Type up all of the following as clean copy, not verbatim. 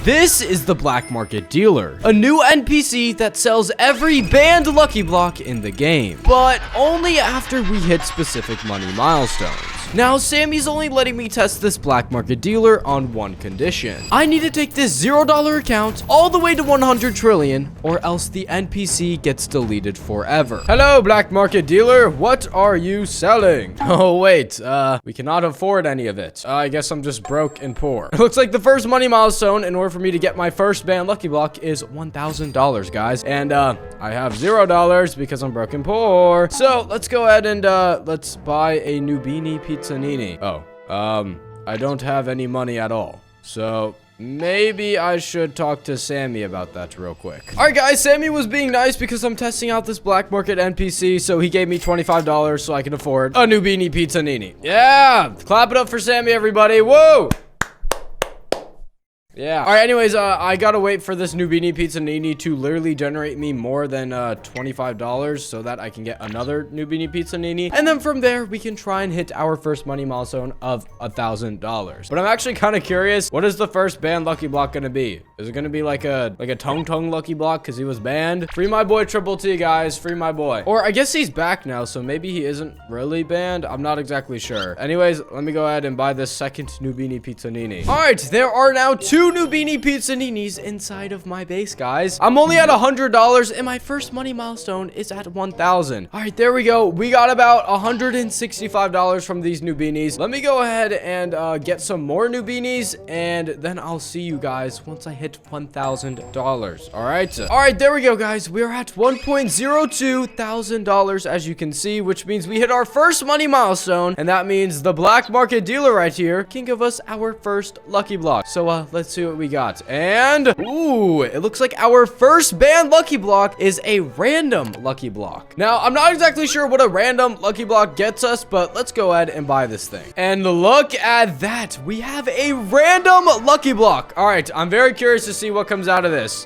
This is the Black Market Dealer, a new NPC that sells every banned Lucky Block in the game, but only after we hit specific money milestones. Now, Sammy's only letting me test this Black Market Dealer on one condition. I need to take this $0 account all the way to 100 trillion, or else the NPC gets deleted forever. Hello, Black Market Dealer. What are you selling? Oh, wait. We cannot afford any of it. I guess I'm just broke and poor. It looks like the first money milestone in order for me to get my first banned Lucky Block is $1,000, guys. And, I have $0 because I'm broke and poor. So, let's go ahead and, let's buy a Nubini Pizzanini. Oh, I don't have any money at all. So, maybe I should talk to Sammy about that real quick. All right, guys, Sammy was being nice because I'm testing out this Black Market NPC, so he gave me $25 so I can afford a Nubini Pizzanini. Yeah, clap it up for Sammy, everybody. Whoa! Yeah. All right, anyways, I gotta wait for this Nubini Pizzanini to literally generate me more than $25 so that I can get another Nubini Pizzanini. And then from there, we can try and hit our first money milestone of $1,000. But I'm actually kind of curious, what is the first banned Lucky Block gonna be? Is it gonna be like a Tung Tung Lucky Block because he was banned? Free my boy Triple T, guys. Free my boy. Or I guess he's back now, so maybe he isn't really banned. I'm not exactly sure. Anyways, let me go ahead and buy this second Nubini Pizzanini. All right, there are now two Nubini Pizzaninis inside of my base, guys. I'm only at $100 and my first money milestone is at 1,000. All right, there we go. We got about $165 from these Nubinis. Let me go ahead and get some more Nubinis, and then I'll see you guys once I hit $1,000. All right, there we go, guys. We're at $1.02 thousand, as you can see, which means we hit our first money milestone, and that means the Black Market Dealer right here can give us our first Lucky Block. So let's see what we got. And ooh, it looks like our first banned Lucky Block is a random Lucky Block. Now, I'm not exactly sure what a random Lucky Block gets us, but let's go ahead and buy this thing. And look at that. We have a random Lucky Block. All right, I'm very curious to see what comes out of this.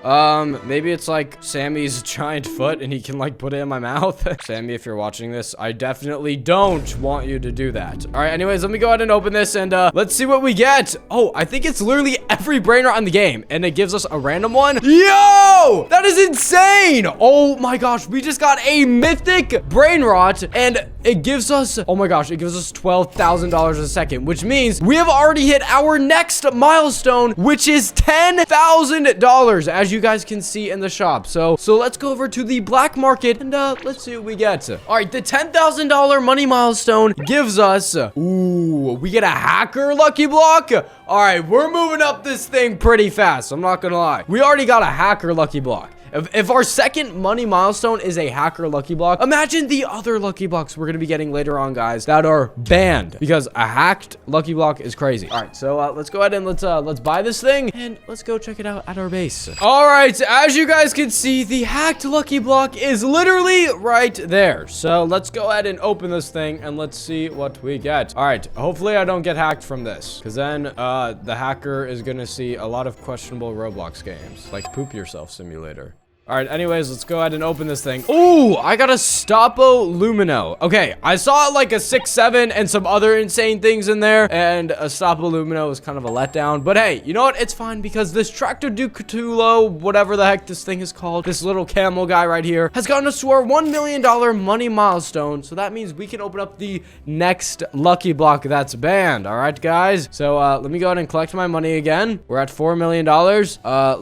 Maybe it's like Sammy's giant foot and he can like put it in my mouth. Sammy, if you're watching this, I definitely don't want you to do that. All right, anyways, let me go ahead and open this and let's see what we get. Oh, I think it's literally every brain rot in the game, and it gives us a random one. Yo, that is insane. Oh my gosh, we just got a mythic brain rot, and it gives us, oh my gosh, it gives us $12,000 a second, which means we have already hit our next milestone, which is $10,000, as you guys can see in the shop. So let's go over to the Black Market and let's see what we get. All right, the $10,000 money milestone gives us, ooh, we get a hacker Lucky Block. All right, we're moving up this thing pretty fast. I'm not gonna lie. We already got a hacker Lucky Block. If our second money milestone is a hacker Lucky Block, imagine the other Lucky Blocks we're going to be getting later on, guys, that are banned, because a hacked Lucky Block is crazy. All right, so let's go ahead and let's buy this thing and let's go check it out at our base. All right, as you guys can see, the hacked Lucky Block is literally right there. So let's go ahead and open this thing and let's see what we get. All right, hopefully I don't get hacked from this, because then the hacker is going to see a lot of questionable Roblox games, like Poop Yourself Simulator. All right, anyways, let's go ahead and open this thing. Ooh, I got a Stoppo Lumino. Okay, I saw like a 6-7 and some other insane things in there, and a Stoppo Lumino was kind of a letdown. But hey, you know what? It's fine, because this Tractor Ducatulo, whatever the heck this thing is called, this little camel guy right here, has gotten us to our $1 million money milestone. So that means we can open up the next Lucky Block that's banned. All right, guys. So let me go ahead and collect my money again. We're at $4 million.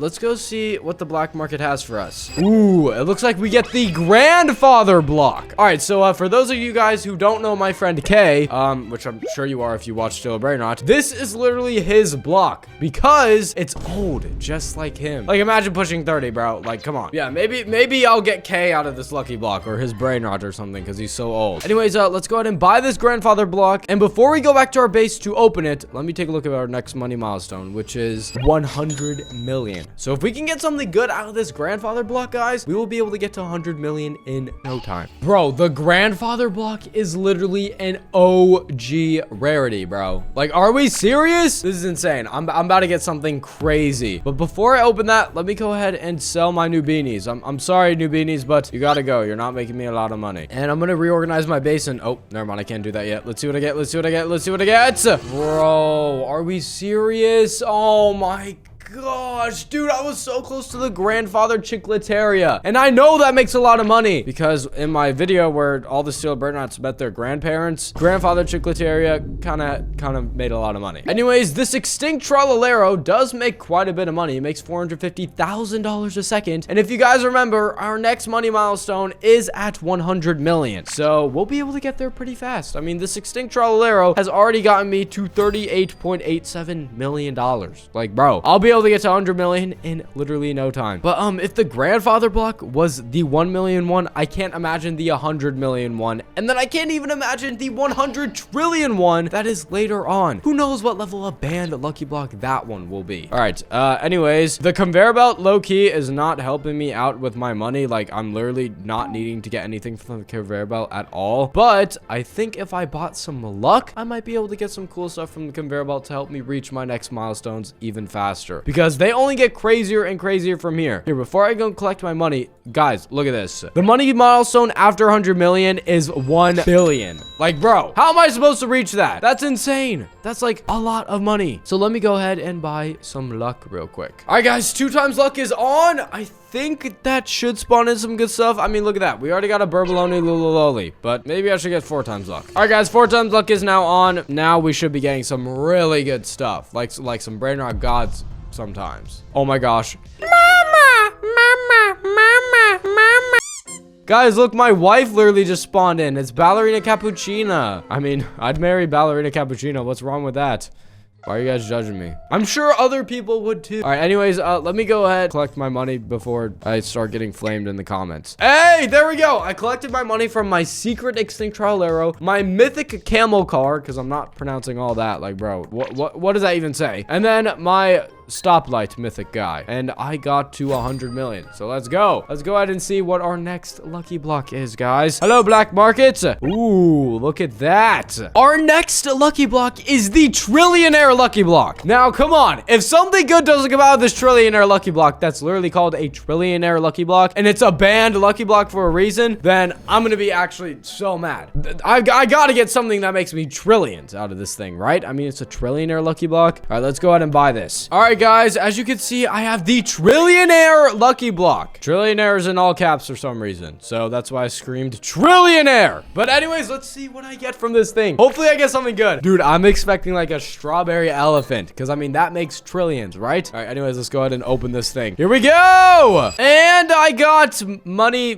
Let's go see what the Black Market has for us. Ooh, it looks like we get the grandfather block. All right, so for those of you guys who don't know my friend K, which I'm sure you are if you watch Still a Brain Rot, this is literally his block because it's old, just like him. Like, imagine pushing 30, bro. Like, come on. Yeah, maybe I'll get K out of this Lucky Block or his brain rot or something because he's so old. Anyways, let's go ahead and buy this grandfather block. And before we go back to our base to open it, let me take a look at our next money milestone, which is 100 million. So if we can get something good out of this grandfather block, guys, we will be able to get to 100 million in no time. Bro, the grandfather block is literally an OG rarity, bro. Like, are we serious? This is insane. I'm about to get something crazy. But before I open that, let me go ahead and sell my Nubinis. I'm sorry, Nubinis, but you gotta go. You're not making me a lot of money. And I'm gonna reorganize my base and, oh, never mind. I can't do that yet. Let's see what I get. Let's see what I get. Let's see what I get. Bro, are we serious? Oh my gosh, dude, I was so close to the grandfather chicletaria. And I know that makes a lot of money because in my video where all the steel Bernards met their grandparents, grandfather chicletaria kind of made a lot of money. Anyways, this extinct Trollalero does make quite a bit of money. It makes $450,000 a second. And if you guys remember, our next money milestone is at 100 million. So we'll be able to get there pretty fast. I mean, this extinct Trollalero has already gotten me to $38.87 million. Like, bro, I'll be able to get to 100 million in literally no time. But if the grandfather block was the 1 million one, I can't imagine the 100 million one. And then I can't even imagine the 100 trillion one that is later on. Who knows what level of band lucky block that one will be. All right, anyways, the conveyor belt low-key is not helping me out with my money. Like, I'm literally not needing to get anything from the conveyor belt at all. But I think if I bought some luck, I might be able to get some cool stuff from the conveyor belt to help me reach my next milestones even faster, because they only get crazier and crazier from here. Here, before I go and collect my money, guys, look at this. The money milestone after 100 million is 1 billion. Like, bro, how am I supposed to reach that? That's insane. That's like a lot of money. So let me go ahead and buy some luck real quick. All right, guys, 2 times luck is on. I think that should spawn in some good stuff. I mean, look at that. We already got a Burbaloni Lulololi, but maybe I should get 4 times luck. All right, guys, 4 times luck is now on. Now we should be getting some really good stuff, like some brain rot gods sometimes. Oh my gosh. Mama. Guys, look, my wife literally just spawned in. It's Ballerina Cappuccina. I mean, I'd marry Ballerina Cappuccina. What's wrong with that? Why are you guys judging me? I'm sure other people would too. All right, anyways, let me go ahead and collect my money before I start getting flamed in the comments. Hey, there we go. I collected my money from my secret extinct Trollalero, my mythic camel car, because I'm not pronouncing all that. Like, bro, what does that even say? And then my stoplight mythic guy, and I got to 100 million. So let's go ahead and see what our next lucky block is, guys. Hello, black markets. Ooh, look at that. Our next lucky block is the trillionaire lucky block. Now, come on, if something good doesn't come out of this trillionaire lucky block, that's literally called a trillionaire lucky block, and it's a banned lucky block for a reason, then I'm gonna be actually so mad. I gotta get something that makes me trillions out of this thing, right? I mean, it's a trillionaire lucky block. All right, let's go ahead and buy this. All right, guys, as you can see, I have the trillionaire lucky block. Trillionaire is in all caps for some reason, so that's why I screamed trillionaire. But anyways, let's see what I get from this thing. Hopefully I get something good. Dude, I'm expecting like a strawberry elephant, because I mean, that makes trillions, right? All right, anyways, let's go ahead and open this thing. Here we go. And I got money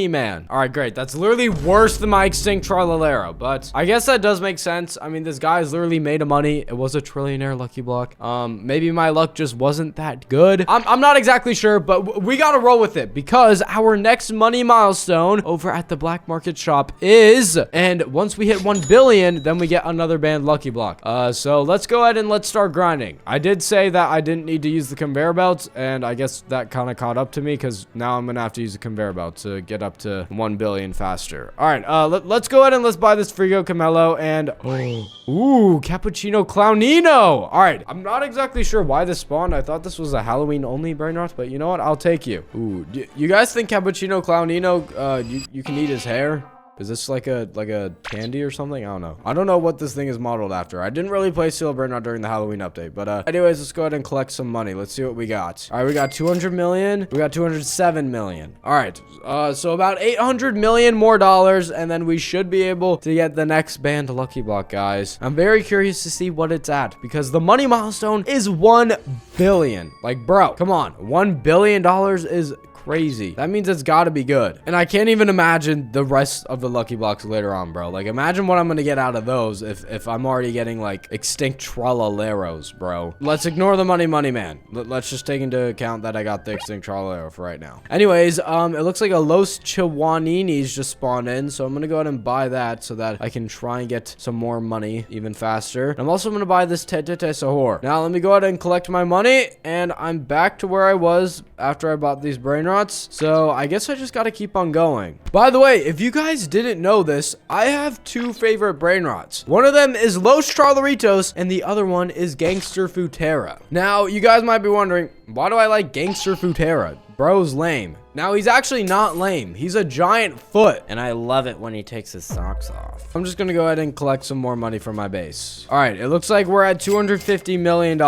man. All right, great. That's literally worse than my extinct Trollalero, but I guess that does make sense. I mean, this guy's literally made of money. It was a trillionaire lucky block. Maybe my luck just wasn't that good. I'm not exactly sure, but we gotta roll with it, because our next money milestone over at the black market shop is, and once we hit 1 billion, then we get another banned lucky block. So let's go ahead and let's start grinding. I did say that I didn't need to use the conveyor belt, and I guess that kind of caught up to me, because now I'm gonna have to use the conveyor belt to get up to 1 billion faster. All right, let's go ahead and let's buy this Frigo Camello, and ooh, Cappuccino Clownino. All right, I'm not exactly sure why this spawned. I thought this was a Halloween only brain rot, but you know what? I'll take you. Ooh, you guys think Cappuccino Clownino, you can eat his hair? Is this like a candy or something? I don't know. I don't know what this thing is modeled after. I didn't really play Steel Burnout during the Halloween update, but anyways, let's go ahead and collect some money. Let's see what we got. All right, we got 200 million. We got 207 million. All right, so about 800 million more dollars, and then we should be able to get the next banned lucky block, guys. I'm very curious to see what it's at, because the money milestone is 1 billion. Like, bro, come on. $1 billion is crazy. That means it's got to be good. And I can't even imagine the rest of the lucky blocks later on, bro. Like, imagine what I'm going to get out of those if I'm already getting, like, extinct Trollaleros, bro. Let's ignore the money man. Let's just take into account that I got the extinct Trollalero for right now. Anyways, it looks like a Los Chihuaninis just spawned in, so I'm going to go ahead and buy that so that I can try and get some more money even faster. And I'm also going to buy this Tete Sahur. Now, let me go ahead and collect my money, and I'm back to where I was after I bought these brain rots. So I guess I just got to keep on going. By the way, if you guys didn't know this, I have 2 favorite brain rots. One of them is Los Trolleritos, and the other one is Gangster Futera. Now, you guys might be wondering, why do I like Gangster Futera? Bro's lame. Now, he's actually not lame. He's a giant foot. And I love it when he takes his socks off. I'm just gonna go ahead and collect some more money from my base. All right, it looks like we're at $250 million.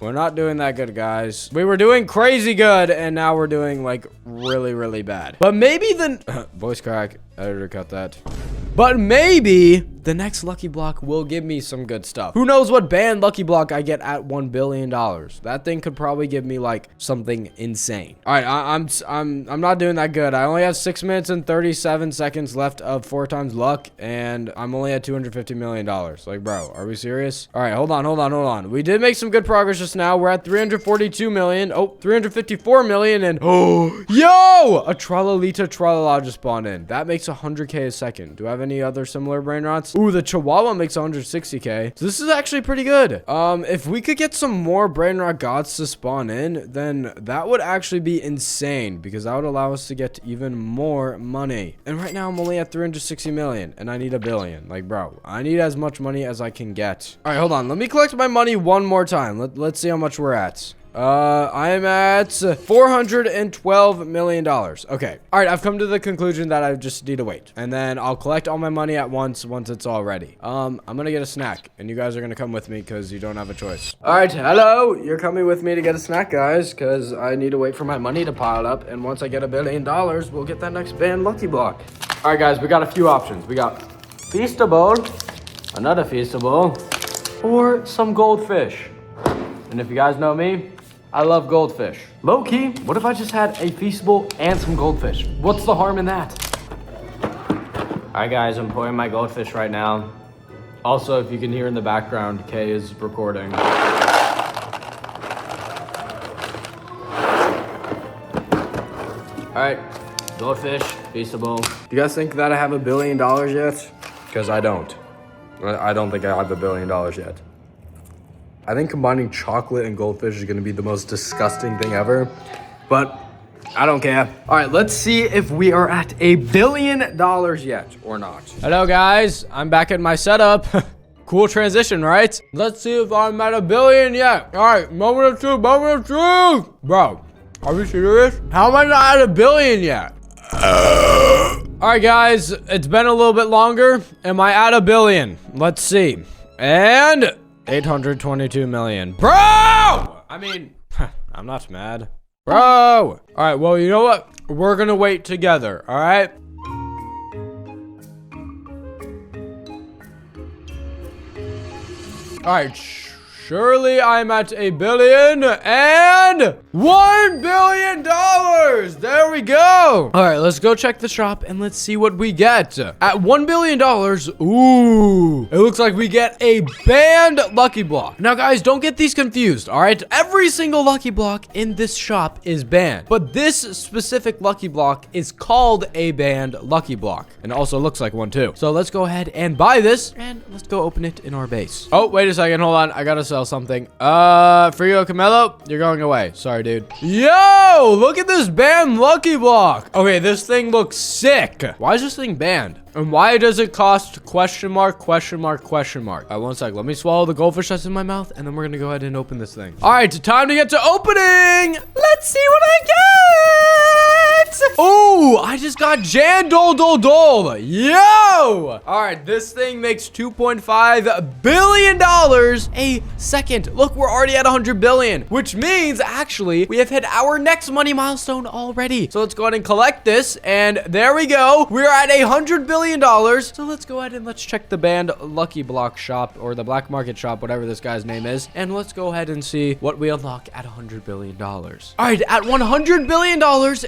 We're not doing that good, guys. We were doing crazy good, and now we're doing, like, really, really bad. But maybe the... voice crack. Editor, cut that. But maybe the next Lucky Block will give me some good stuff. Who knows what banned Lucky Block I get at $1 billion? That thing could probably give me like something insane. All right, I'm not doing that good. I only have 6 minutes and 37 seconds left of 4 times luck, and I'm only at $250 million. Like, bro, are we serious? All right, hold on. We did make some good progress just now. We're at 342 million. Oh, 354 million, and oh, yo, a Tralalita Tralala just spawned in. That makes 100K a second. Do I have any other similar brain rots? Ooh, the Chihuahua makes 160K. So this is actually pretty good. If we could get some more brain rot gods to spawn in, then that would actually be insane, because that would allow us to get even more money. And right now I'm only at 360 million, and I need $1 billion. Like, bro, I need as much money as I can get. All right, hold on. Let me collect my money one more time. Let's see how much we're at. I am at $412 million. Okay. All right. I've come to the conclusion that I just need to wait, and then I'll collect all my money at once it's all ready. I'm going to get a snack, and you guys are going to come with me because you don't have a choice. All right. Hello. You're coming with me to get a snack, guys, because I need to wait for my money to pile up. And once I get $1 billion, we'll get that next banned Lucky Block. All right, guys, we got a few options. We got Feastable, another Feastable, or some goldfish. And if you guys know me, I love goldfish. Low-key, what if I just had a Feastable and some goldfish? What's the harm in that? All right, guys, I'm pouring my goldfish right now. Also, if you can hear in the background, Kay is recording. All right, goldfish, Feastable. Do you guys think that I have $1 billion yet? Because I don't. I don't think I have $1 billion yet. I think combining chocolate and goldfish is going to be the most disgusting thing ever, but I don't care. All right, let's see if we are at $1 billion yet or not. Hello, guys. I'm back at my setup. Cool transition, right? Let's see if I'm at $1 billion yet. All right, moment of truth. Bro, are we serious? How am I not at $1 billion yet? All right, guys, it's been a little bit longer. Am I at $1 billion? Let's see. And 822 million. Bro! I mean, I'm not mad. Bro! All right, well, you know what? We're gonna wait together, all right? All right, surely I'm at $1 billion and $1 billion. There we go. All right, let's go check the shop and let's see what we get. At $1 billion, ooh, it looks like we get a banned Lucky Block. Now, guys, don't get these confused, all right? Every single Lucky Block in this shop is banned, but this specific Lucky Block is called a banned Lucky Block, and also looks like one too. So let's go ahead and buy this, and let's go open it in our base. Oh, wait a second, hold on. I gotta sell something. Frio Camelo, you're going away. Sorry, dude. Yo, look at this banned Lucky Block. Okay, this thing looks sick. Why is this thing banned? And why does it cost question mark, question mark, question mark? One sec. Let me swallow the goldfish that's in my mouth, and then we're gonna go ahead and open this thing. All right, time to get to opening. Let's see what I get. Oh, I just got Jan Dole Dole Dole. Yo. All right, this thing makes $2.5 billion a second. Look, we're already at 100 billion, which means actually we have hit our next money milestone already. So let's go ahead and collect this, and there we go. We're at $100 billion. So let's go ahead and let's check the banned Lucky Block shop, or the black market shop, whatever this guy's name is, and let's go ahead and see what we unlock at $100 billion. All right, at $100 billion,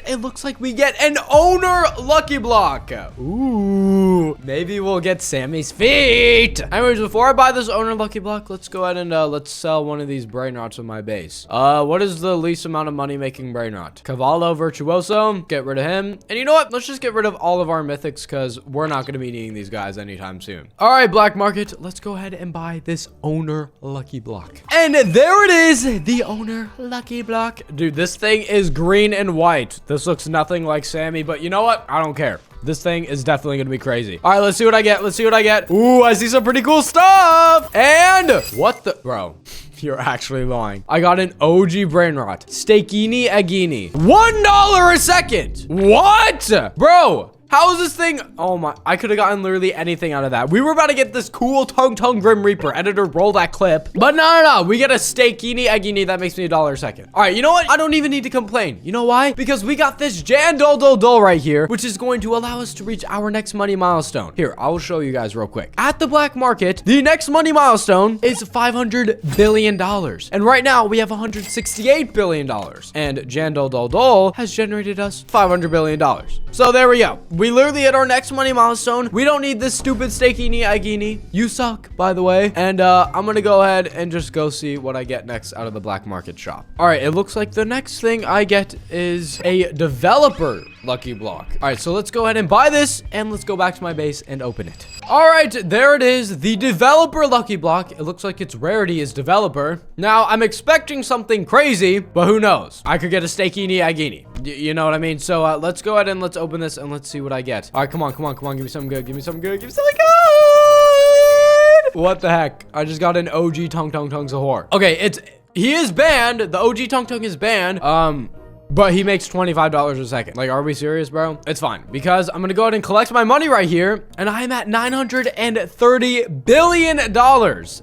it looks like we get an owner Lucky Block. Ooh, maybe we'll get Sammy's feet. Anyways, before I buy this owner Lucky Block, let's go ahead and let's sell one of these brain rots on my base. What is the least amount of money making brain rot? Cavallo Virtuoso, get rid of him. And you know what? Let's just get rid of all of our mythics, because we're not going to be needing these guys anytime soon. All right, black market, let's go ahead and buy this owner Lucky Block. And there it is, the owner Lucky Block. Dude, this thing is green and white. This looks nothing like Sammy, but you know what? I don't care. This thing is definitely gonna be crazy. All right, let's see what I get. Let's see what I get. Ooh, I see some pretty cool stuff. And what the, bro? You're actually lying. I got an OG brain rot. Steakini Agini. $1 a second. What? Bro. How is this thing? Oh my, I could have gotten literally anything out of that. We were about to get this cool Tung Grim Reaper. Editor, roll that clip. But no. We get a Steakini Agini. That makes me $1 a second. All right, you know what? I don't even need to complain. You know why? Because we got this Jan Dol right here, which is going to allow us to reach our next money milestone. Here, I will show you guys real quick. At the black market, the next money milestone is $500 billion. And right now, we have $168 billion. And Jan Dol has generated us $500 billion. So there we go. We literally hit our next money milestone. We don't need this stupid Steakini Agini. You suck, by the way. And I'm gonna go ahead and just go see what I get next out of the black market shop. All right, it looks like the next thing I get is a developer lucky block. All right, so let's go ahead and buy this and let's go back to my base and open it. All right, there it is, the developer lucky block. It looks like its rarity is developer. Now, I'm expecting something crazy, but who knows? I could get a Steakini Agini. You know what I mean? So let's go ahead and let's open this and let's see what I get. All right, come on. Give me something good. Give me something good. What the heck? I just got an OG Tung Sahur. Okay, he is banned. The OG Tung is banned. But he makes $25 a second. Like, are we serious, bro? It's fine, because I'm gonna go ahead and collect my money right here, and I'm at $930 billion.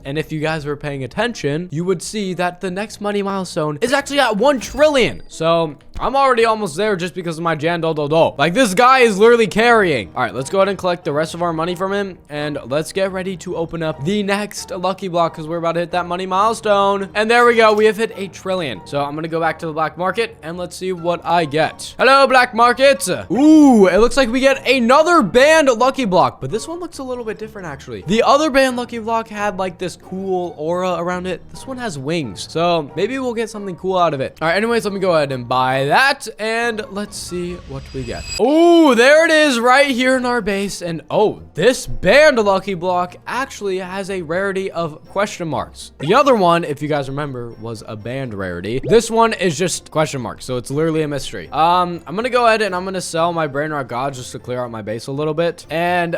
And if you guys were paying attention, you would see that the next money milestone is actually at 1 trillion. So I'm already almost there just because of my Jan Dol. Like, this guy is literally carrying. All right, let's go ahead and collect the rest of our money from him, and let's get ready to open up the next lucky block, because we're about to hit that money milestone. And there we go. We have hit 1 trillion. So I'm gonna go back to the black market, and let's see what I get. Hello, black market. Ooh, it looks like we get another banned lucky block, but this one looks a little bit different, actually. The other banned lucky block had like this cool aura around it. This one has wings, so maybe we'll get something cool out of it. All right, anyways, let me go ahead and buy that, and let's see what we get. Ooh, there it is right here in our base. And oh, this banned lucky block actually has a rarity of question marks. The other one, if you guys remember, was a banned rarity. This one is just question marks, so it's literally a mystery. I'm gonna go ahead and I'm gonna sell my brain rot gods just to clear out my base a little bit. And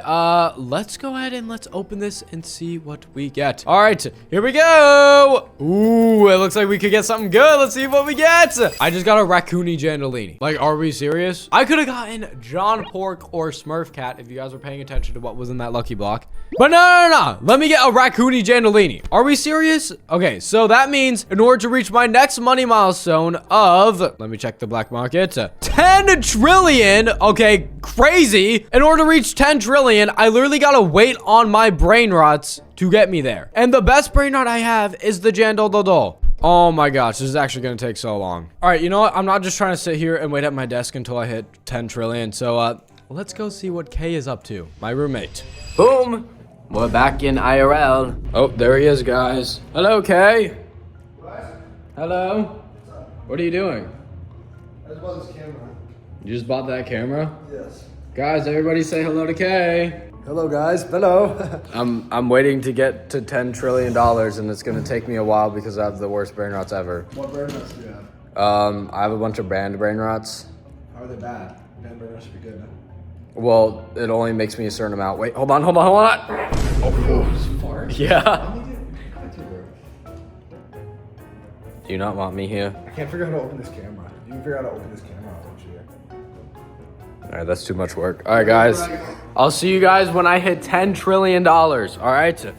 let's go ahead and let's open this and see what we get. All right, here we go. Ooh, it looks like we could get something good. Let's see what we get. I just got a Raccoony Jandolini. Like, are we serious? I could have gotten John Pork or Smurf Cat if you guys were paying attention to what was in that lucky block. But no. Let me get a Raccoony Jandolini. Are we serious? Okay, so that means in order to reach my next money milestone of, let me check the black market, 10 trillion. Okay, crazy. In order to reach 10 trillion, I literally gotta wait on my brain rots to get me there. And the best brain rot I have is the Jan Dol. Oh my gosh, this is actually gonna take so long. All right, you know what? I'm not just trying to sit here and wait at my desk until I hit 10 trillion. So let's go see what Kay is up to, my roommate. Boom. We're back in IRL. Oh, there he is, guys. Hello, Kay. What? Hello. What are you doing? I just bought this camera. You just bought that camera? Yes. Guys, everybody say hello to Kay. Hello, guys. Hello. I'm waiting to get to $10 trillion, and it's gonna take me a while because I have the worst brain rots ever. What brain rots do you have? I have a bunch of banned brain rots. How are they bad? Bad brain rots should be good. Well, it only makes me a certain amount. Wait, hold on. Oh, fart? Yeah. You Do you not want me here? I can't figure out how to open this camera. You can figure out how to open this camera. I'll let you here. All right, that's too much work. All right, guys. I'll see you guys when I hit $10 trillion. All right.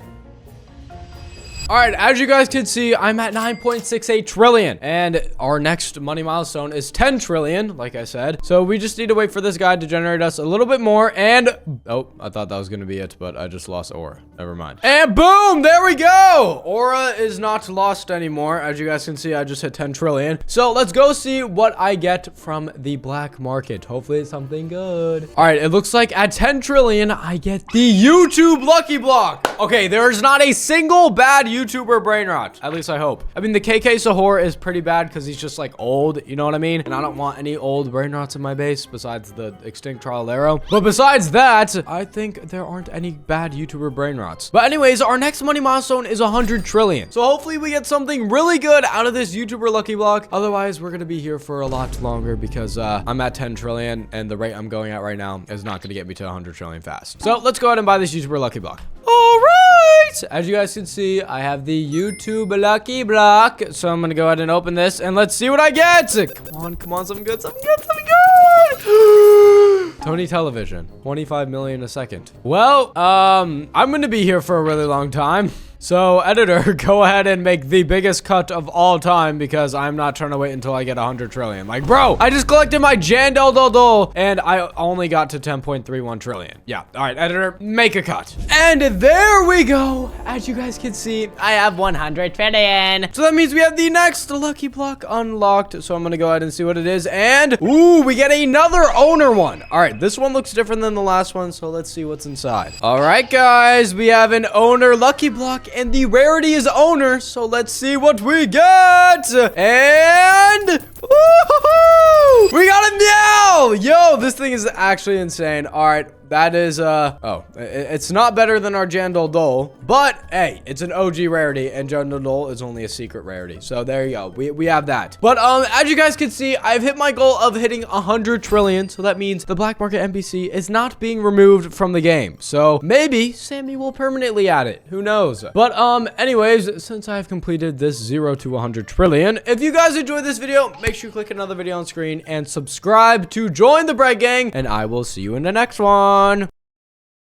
All right, as you guys can see, I'm at 9.68 trillion, and our next money milestone is 10 trillion, like I said. So we just need to wait for this guy to generate us a little bit more, and oh, I thought that was gonna be it, but I just lost aura. Never mind. And boom, there we go. Aura is not lost anymore. As you guys can see, I just hit 10 trillion. So let's go see what I get from the black market. Hopefully it's something good. All right, it looks like at 10 trillion, I get the YouTube lucky block. Okay, there is not a single bad YouTuber brain rot. At least I hope. I mean, the KK Sahur is pretty bad because he's just like old, you know what I mean? And I don't want any old brain rots in my base besides the extinct Trolero. But besides that, I think there aren't any bad YouTuber brain rots. But anyways, our next money milestone is 100 trillion. So hopefully we get something really good out of this YouTuber lucky block. Otherwise, we're gonna be here for a lot longer because I'm at 10 trillion and the rate I'm going at right now is not gonna get me to 100 trillion fast. So let's go ahead and buy this YouTuber lucky block. All right. As you guys can see, I have the YouTube lucky block. So I'm gonna go ahead and open this and let's see what I get. Come on, something good, something good, something good. Tony Television, 25 million a second. Well, I'm gonna be here for a really long time. So, editor, go ahead and make the biggest cut of all time because I'm not trying to wait until I get 100 trillion. Like, bro, I just collected my Jandol and I only got to 10.31 trillion. Yeah, all right, editor, make a cut. And there we go. As you guys can see, I have 100 trillion. So that means we have the next lucky block unlocked. So I'm gonna go ahead and see what it is. And, ooh, we get another owner one. All right, this one looks different than the last one. So let's see what's inside. All right, guys, we have an owner lucky block. And the rarity is owner, so let's see what we get. And woo-hoo-hoo! We got a meow. Yo, this thing is actually insane. All right. That is, it's not better than our Jandol, but hey, it's an OG rarity, and Jandol is only a secret rarity. So there you go. We have that. But, as you guys can see, I've hit my goal of hitting 100 trillion. So that means the black market NPC is not being removed from the game. So maybe Sammy will permanently add it. Who knows? But, anyways, since I've completed this 0 to 100 trillion, if you guys enjoyed this video, make sure you click another video on screen and subscribe to join the Bread Gang, and I will see you in the next one.